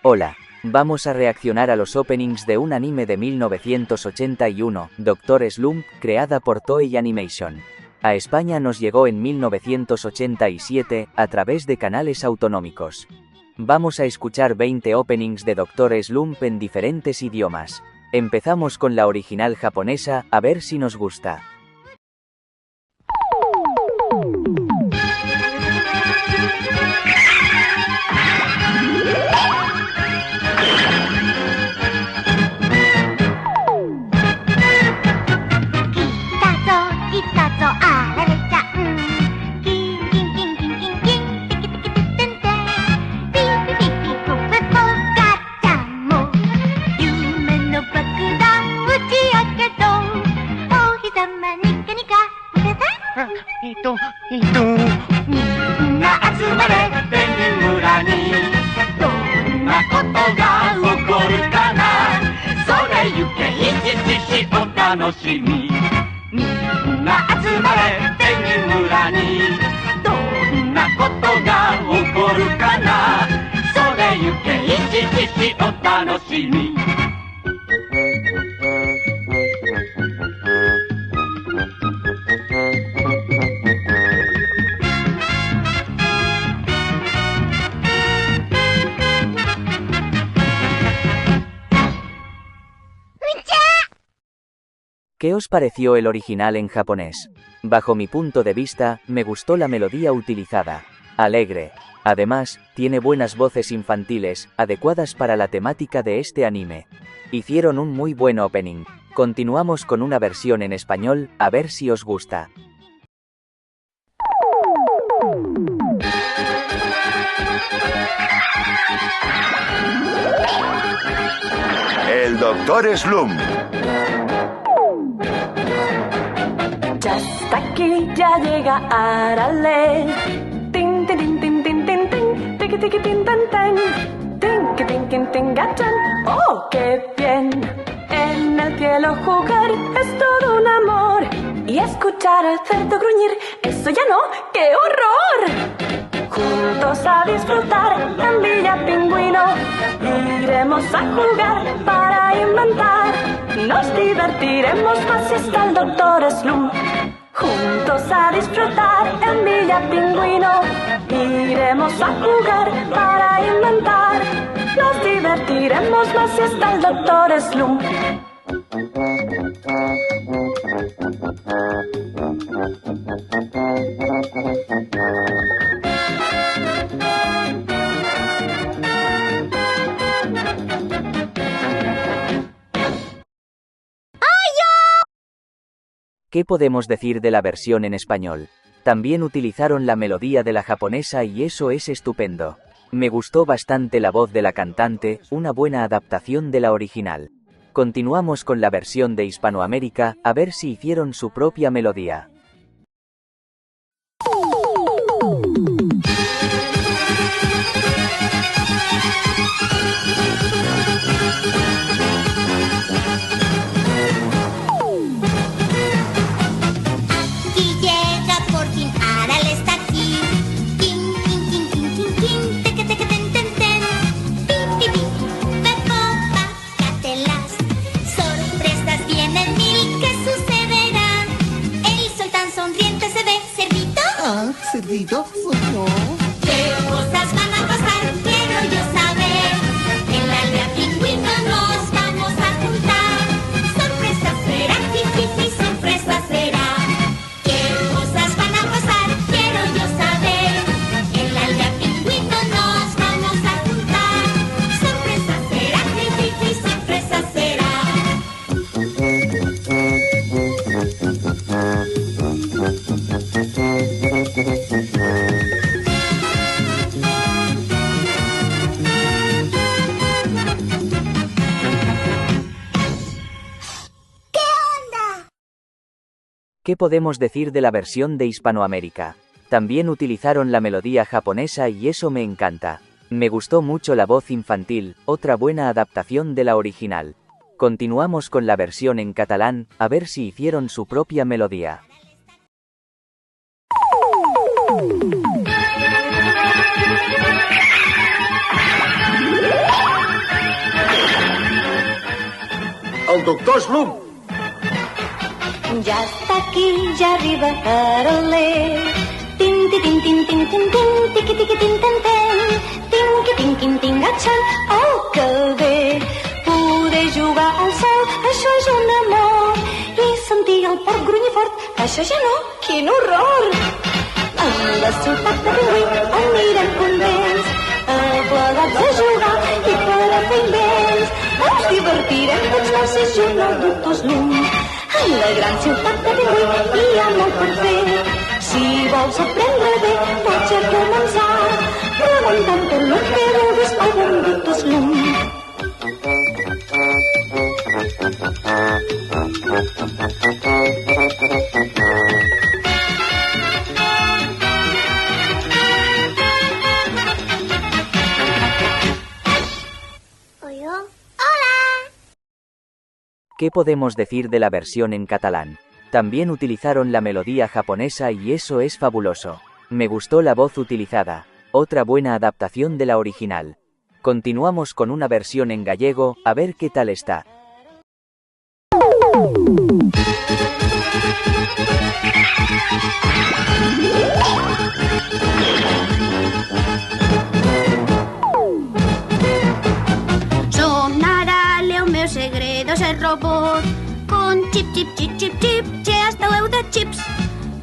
Hola, vamos a reaccionar a los openings de un anime de 1981, Dr. Slump, creada por Toei Animation. A España nos llegó en 1987, a través de canales autonómicos. Vamos a escuchar 20 openings de Dr. Slump en diferentes idiomas. Empezamos con la original japonesa, a ver si nos gusta. ¿Qué os pareció el original en japonés? Bajo mi punto de vista, me gustó la melodía utilizada. Alegre. Además, tiene buenas voces infantiles, adecuadas para la temática de este anime. Hicieron un muy buen opening. Continuamos con una versión en español, a ver si os gusta. El Dr. Slump. Ya está aquí, ya llega Arale. Tin, tin, tin, tin, tin, tin, tin, tiki, tiki, tin, tan, tan. Tin, que tin, tin, tin, gachan. ¡Oh, qué bien! En el cielo jugar es todo un amor. Y escuchar al cerdo gruñir, eso ya no, ¡qué horror! Juntos a disfrutar en Villa Pingüino. Iremos a jugar para inventar. Nos divertiremos más si está el Dr. Slump. Juntos a disfrutar en Villa Pingüino. Iremos a jugar para inventar. Nos divertiremos más si está el Dr. Slump. ¿Qué podemos decir de la versión en español? También utilizaron la melodía de la japonesa y eso es estupendo. Me gustó bastante la voz de la cantante, una buena adaptación de la original. Continuamos con la versión de Hispanoamérica, a ver si hicieron su propia melodía. ¿Cerdito? No. ¿Qué cosas van a pasar? Quiero yo saber. En la aldea pingüino nos vamos a juntar. Sorpresa será, jijiji, sorpresa será. ¿Qué cosas van a pasar? Quiero yo saber. En la aldea pingüino nos vamos a juntar. Sorpresa será, jijiji, sorpresa será. ¿Qué podemos decir de la versión de Hispanoamérica? También utilizaron la melodía japonesa y eso me encanta. Me gustó mucho la voz infantil, otra buena adaptación de la original. Continuamos con la versión en catalán, a ver si hicieron su propia melodía. doctor Slump. Ya está aquí, ya arriba para leer. Tin, tin, tin, tin, tin, tin, tin, tiqui, tiqui, tin, tin, tin. Tinqui, tinqui, tingachan, oh, que bé. Poder jugar al sol, això és un amor. I sentir el porc grunyir fort, això ja no, quin horror. En la ciutat de Pingüí anirem contents, plegats a jugar i per a fer invents. Ens divertirem tots dos i junt al doctor Slump. En la gran ciutat de Pingüí hi ha molt per fer. Si vols aprendre bé, vaig a començar preguntant tot el que vulguis al bon doctor Slump. ¿Qué podemos decir de la versión en catalán? También utilizaron la melodía japonesa y eso es fabuloso. Me gustó la voz utilizada. Otra buena adaptación de la original. Continuamos con una versión en gallego, a ver qué tal está. Sonarà-li el meu segredo ser robot. Con chip, chip, chip, chip, chip, ja esteu de chips.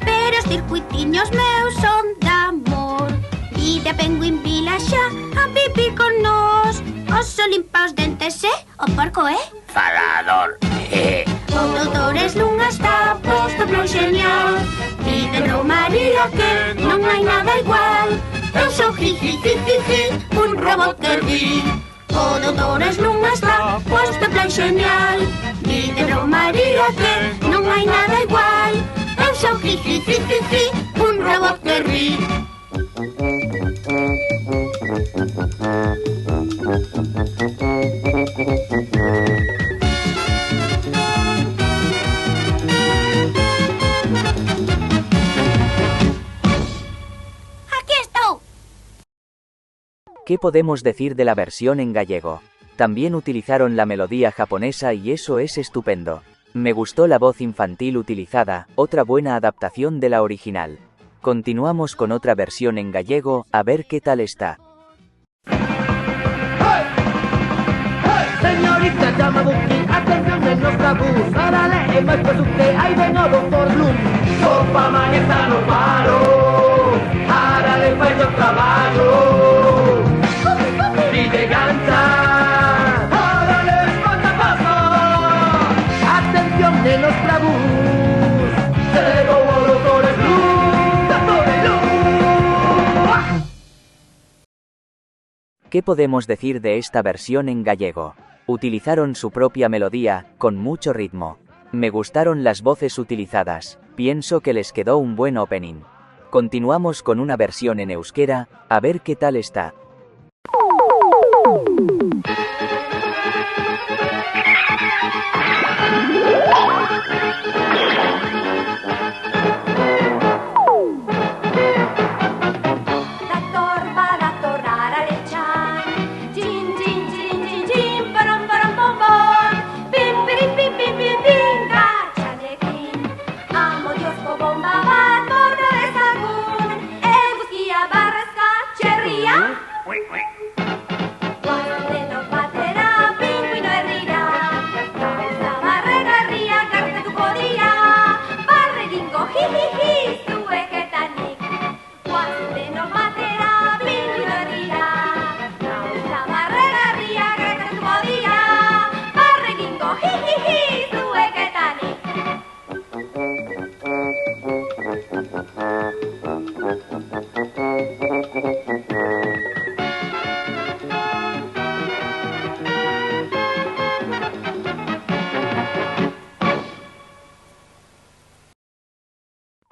Pero os circuitiños meus son d'amor. Y de Penguin Village a vivir con nos. Os limpaos dentes, o porco, Falador. O doutor Slump está posto plou genial. Y de María que non hai nada igual. Eu sou jiji, un robot que ri. O doutor Slump está posto plou genial. Y de María que non hai nada igual. Eu sou jiji, un robot que ri. ¿Qué podemos decir de la versión en gallego? También utilizaron la melodía japonesa y eso es estupendo. Me gustó la voz infantil utilizada, otra buena adaptación de la original. Continuamos con otra versión en gallego, a ver qué tal está. Señorita Yamabuki, atención de nuestra bus. Ahora leemos por usted, ahí ven a doctor Slump. Sopa mañana no paro, ahora le fallo trabajo. Pide ganza, ahora les falta paso. Atención de nuestra bus, llegó el doctor Slump, doctor Slump. ¿Qué podemos decir de esta versión en gallego? Utilizaron su propia melodía, con mucho ritmo. Me gustaron las voces utilizadas, pienso que les quedó un buen opening. Continuamos con una versión en euskera, a ver qué tal está.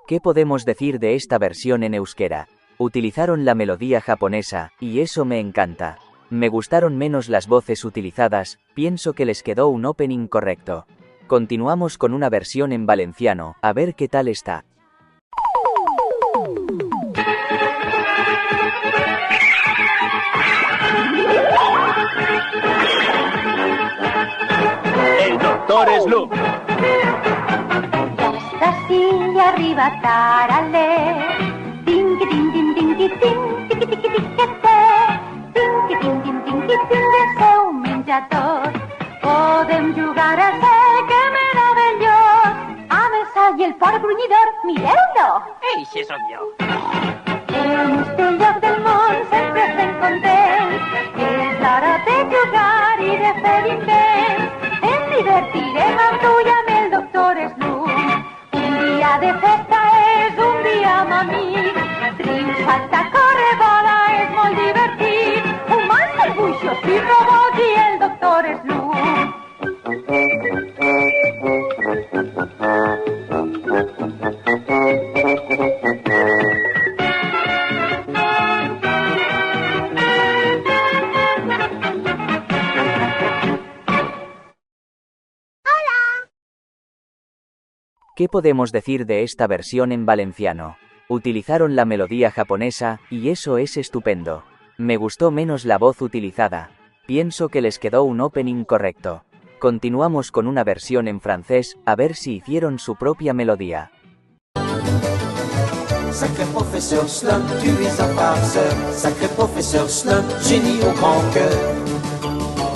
¿Qué podemos decir de esta versión en euskera? Utilizaron la melodía japonesa, y eso me encanta. Me gustaron menos las voces utilizadas, pienso que les quedó un opening correcto. Continuamos con una versión en valenciano, a ver qué tal está. El doctor a taralé. Tinqui, tin, tin, tinqui, tin, tiqui, tiqui, tiquete. Tinqui, tin, tin, tinqui, tin, del seu menjador. Podem jugar a ser que meravellós. A mesa i el fort grunyidor, mireu-lo! Ei, si sóc jo. En este lloc del món sempre estem contents. És l'hora de jugar i de fer invents. Ens divertirem amb tu i amb el doctor Slump. Un dia de festa és un dia amb amics. Trims, salta, corre, vola, és molt divertit. Humans, dibuixos i robots i el doctor Slump. ¿Qué podemos decir de esta versión en valenciano? Utilizaron la melodía japonesa, y eso es estupendo. Me gustó menos la voz utilizada. Pienso que les quedó un opening correcto. Continuamos con una versión en francés, a ver si hicieron su propia melodía. Sacré professeur Slump, tu es un farceur. Sacré professeur Slump, génie au grand cœur.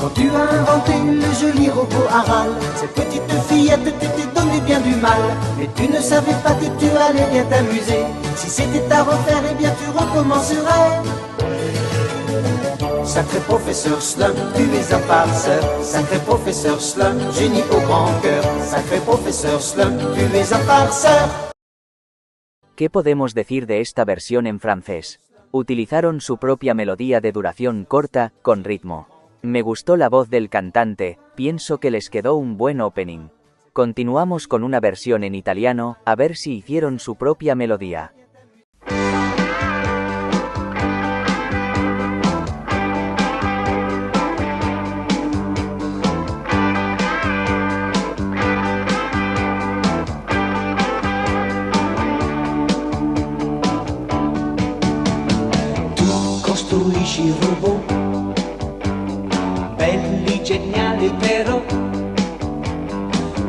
Quand tu as inventé le joli robot Aral, cette petite fillette t'était donné bien du mal. Mais tu ne savais pas que tu allais bien t'amuser. Si c'était à refaire, eh bien tu recommencerais. Sacré professeur Slump, tu es un farceur. Sacré professeur Slump, génie au grand cœur. Sacré professeur Slump, tu es un farceur. ¿Qué podemos decir de esta versión en francés? Utilizaron su propia melodía de duración corta, con ritmo. Me gustó la voz del cantante, pienso que les quedó un buen opening. Continuamos con una versión en italiano, a ver si hicieron su propia melodía. Tu costruisci robot belli, geniali però,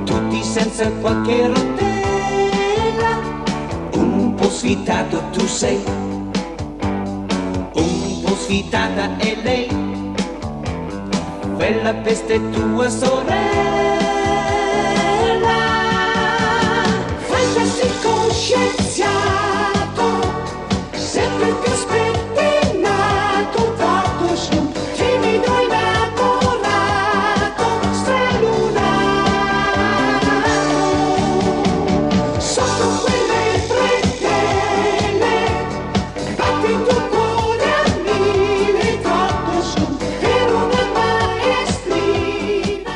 tutti senza qualche rotella. Un po' sfidato tu sei, un po' sfidata è lei, quella peste è tua sorella. Fantastico scienziato, sempre più spettinato, Dottor Slump, timido innamorato, stralunato. Sotto quelle bretelle batti il tuo cuore a mille, Dottor Slump, per una maestrina.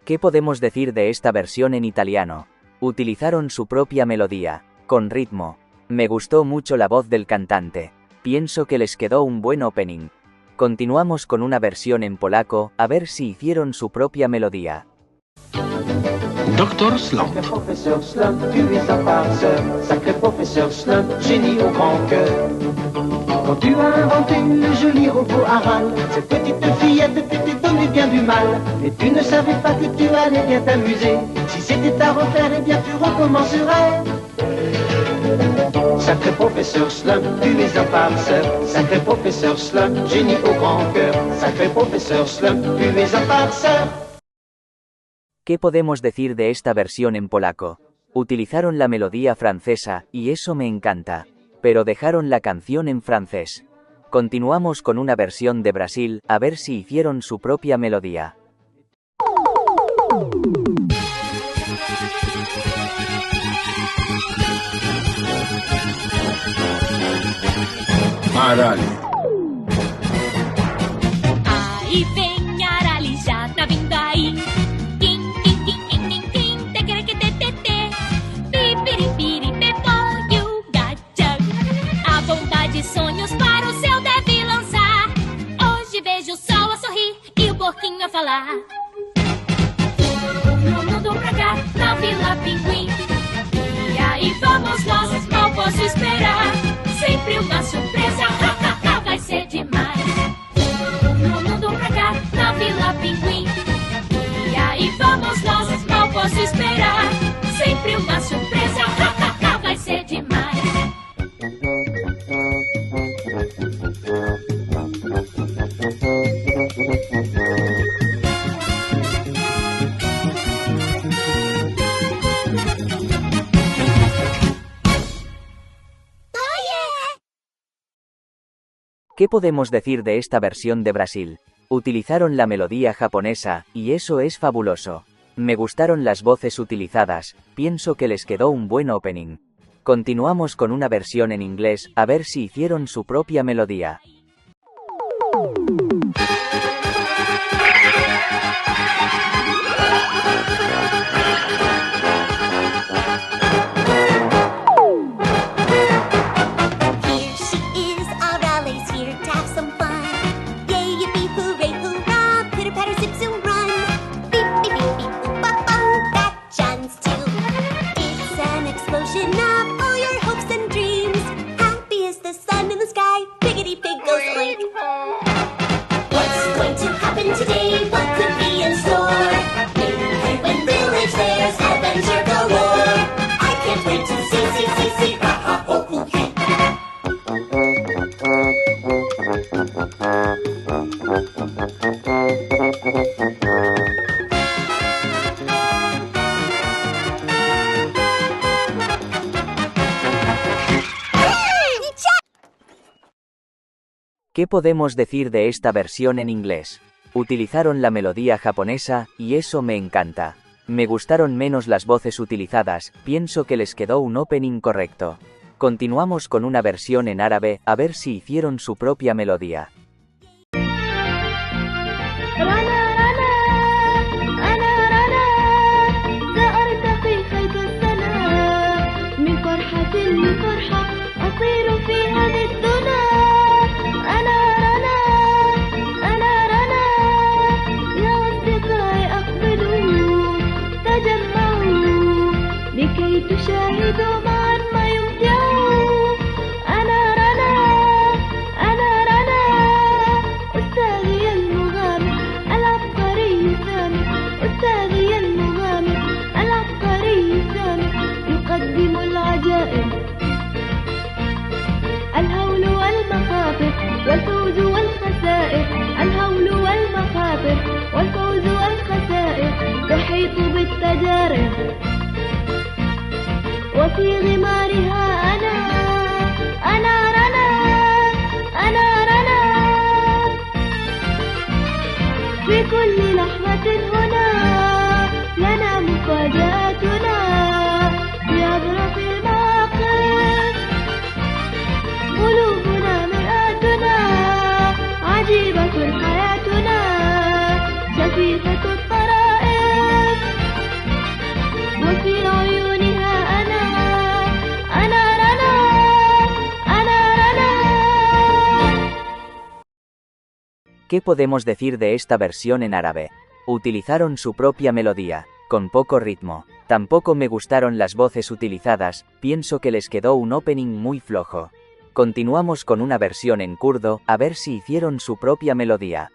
¿Qué podemos decir de esta versión en italiano? Utilizaron su propia melodía, con ritmo. Me gustó mucho la voz del cantante. Pienso que les quedó un buen opening. Continuamos con una versión en polaco, a ver si hicieron su propia melodía. Dr. Slump. Sacré professeur Slump, tu es un farceur. Sacré professeur Slump, génie au grand cœur. Quand tu as inventé le joli robot Aral, cette petite fillette t'était donné bien du mal. Mais tu ne savais pas que tu allais bien t'amuser. Si c'était à refaire, eh bien tu recommencerais. Sacré professeur Slump, tu es un farceur. Sacré professeur Slump, génie au grand cœur. Sacré professeur Slump, tu es un farceur. ¿Qué podemos decir de esta versión en polaco? Utilizaron la melodía francesa, y eso me encanta. Pero dejaron la canción en francés. Continuamos con una versión de Brasil, a ver si hicieron su propia melodía. Arali. Aí vem Arali, já tá vindo aí. Tim, tim, tim, tim, tim, tim, tequerequetetete. Pipiripiripepo, you gotcha. A vontade e sonhos para o céu deve lançar. Hoje vejo o sol a sorrir e o porquinho a falar. No mundo pra cá, na Vila Pinguim. E aí vamos nós, mal posso esperar. Sempre uma surpresa, ha, ha, ha, vai ser demais. No mundo pra cá, na Vila Pinguim. E aí vamos ¿Qué podemos decir de esta versión de Brasil? Utilizaron la melodía japonesa, y eso es fabuloso. Me gustaron las voces utilizadas, pienso que les quedó un buen opening. Continuamos con una versión en inglés, a ver si hicieron su propia melodía. Today, what could be in store? In Penguin Village, there's adventure galore. I can't wait to see, ha ha ho hoo hee. ¿Qué podemos decir de esta versión en inglés? Utilizaron la melodía japonesa, y eso me encanta. Me gustaron menos las voces utilizadas, pienso que les quedó un opening correcto. Continuamos con una versión en árabe, a ver si hicieron su propia melodía. تشاهدوا معا ما يمتعوا أنا رنا أستاذي المغامر العبقري سامي أستاذي المغامر العبقري سامي يقدم العجائب الهول والمخاطر والفوز والخسائر الهول والمخاطر والفوز والخسائر تحيط بالتجارب وفي غمارها أنا رنا في كل لحظة هنا لنا مفاجآتنا في أظرف المواقف قلوبنا مرآتنا عجيبة حياتنا خفيفة الطرائف وفي عيونها ¿Qué podemos decir de esta versión en árabe? Utilizaron su propia melodía, con poco ritmo. Tampoco me gustaron las voces utilizadas, pienso que les quedó un opening muy flojo. Continuamos con una versión en kurdo, a ver si hicieron su propia melodía.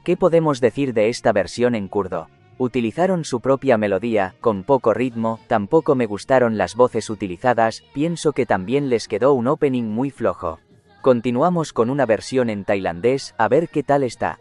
¿Qué podemos decir de esta versión en kurdo? Utilizaron su propia melodía, con poco ritmo, tampoco me gustaron las voces utilizadas, pienso que también les quedó un opening muy flojo. Continuamos con una versión en tailandés, a ver qué tal está.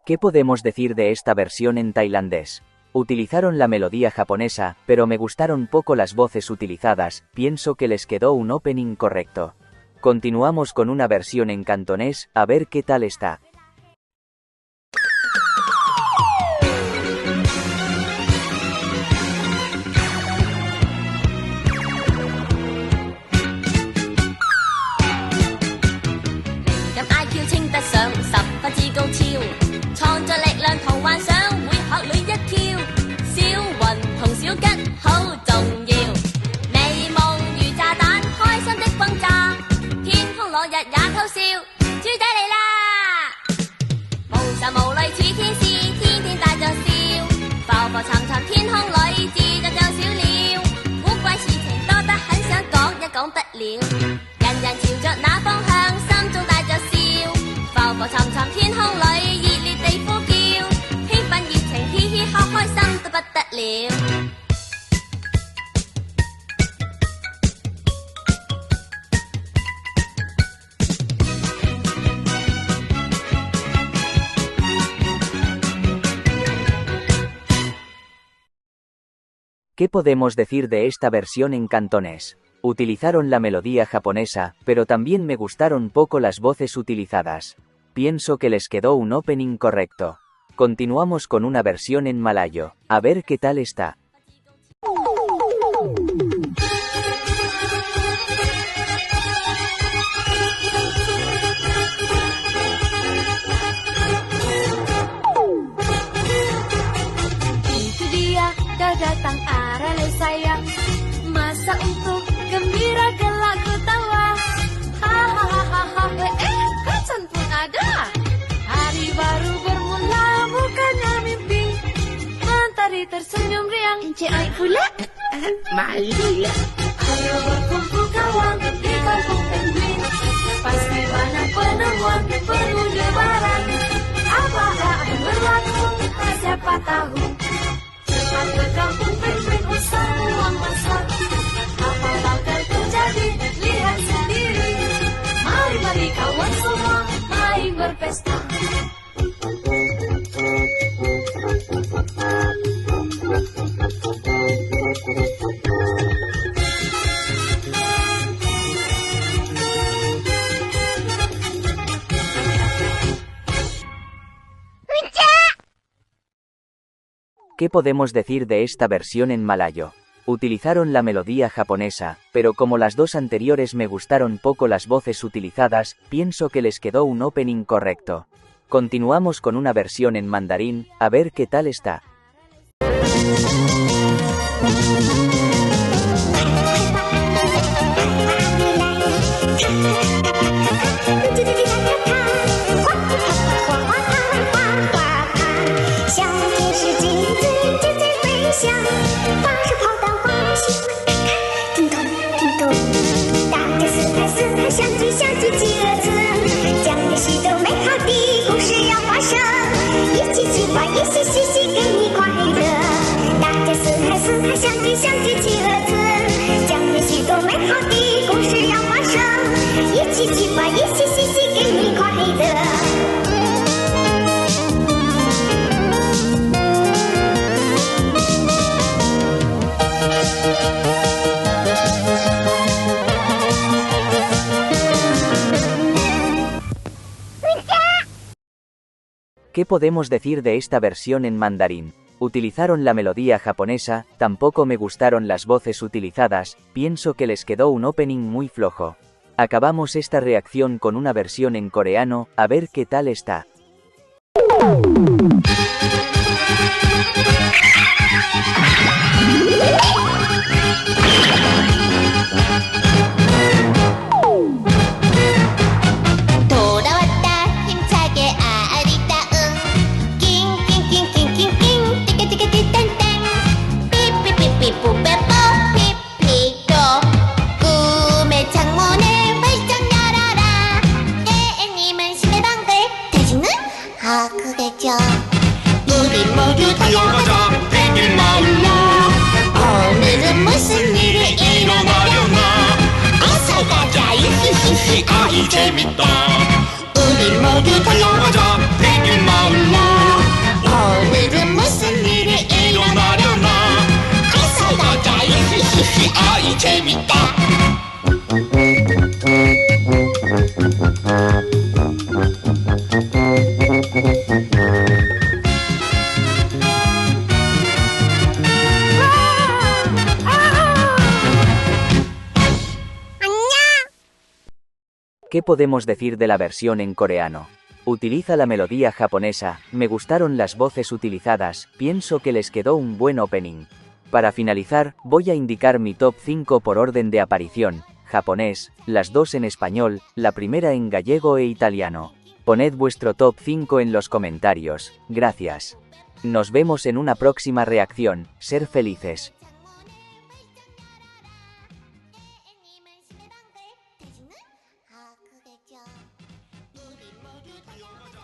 ¿Qué podemos decir de esta versión en tailandés? Utilizaron la melodía japonesa, pero me gustaron poco las voces utilizadas, pienso que les quedó un opening correcto. Continuamos con una versión en cantonés, a ver qué tal está. ¿Qué podemos decir de esta versión en cantonés? Utilizaron la melodía japonesa, pero también me gustaron poco las voces utilizadas. Pienso que les quedó un opening correcto. Continuamos con una versión en malayo, a ver qué tal está. Itu dia, dah datang arale sayang. Masa untuk gembira gelak ku tawa. Hahaha, kacan pun ada. Hari baru bermula, bukannya mimpi. Mentari tersenyum riang, Encik Ai pula. Mari ya. Ayo berkumpul kawan di kampung penguin. Pasti banyak penemuan penuh lebaran. Apakah akan berlaku, siapa tahu. Cepat ke kampung penguin, usah buang masa. Apa bakal terjadi, lihat sendiri. Mari kawan semua, mari berpesta. ¿Qué podemos decir de esta versión en malayo? Utilizaron la melodía japonesa, pero como las dos anteriores me gustaron poco las voces utilizadas, pienso que les quedó un opening correcto. Continuamos con una versión en mandarín, a ver qué tal está. ¿Qué podemos decir de esta versión en mandarín? Utilizaron la melodía japonesa, tampoco me gustaron las voces utilizadas, pienso que les quedó un opening muy flojo. Acabamos esta reacción con una versión en coreano, a ver qué tal está. 우리 모두 달려가자 백일 마을로. 오늘은 무슨 일이 일어나려나. 어서 가자 이히히히 아이 재밌다. 우리 모두 달려가자 백일 마을로. 떠나려나 가서 가자 히히히 아이 재밌다. ¿Qué podemos decir de la versión en coreano? Utiliza la melodía japonesa, me gustaron las voces utilizadas, pienso que les quedó un buen opening. Para finalizar, voy a indicar mi top 5 por orden de aparición: japonés, las dos en español, la primera en gallego e italiano. Poned vuestro top 5 en los comentarios, gracias. Nos vemos en una próxima reacción, ser felices. 우리 모두 달려가자.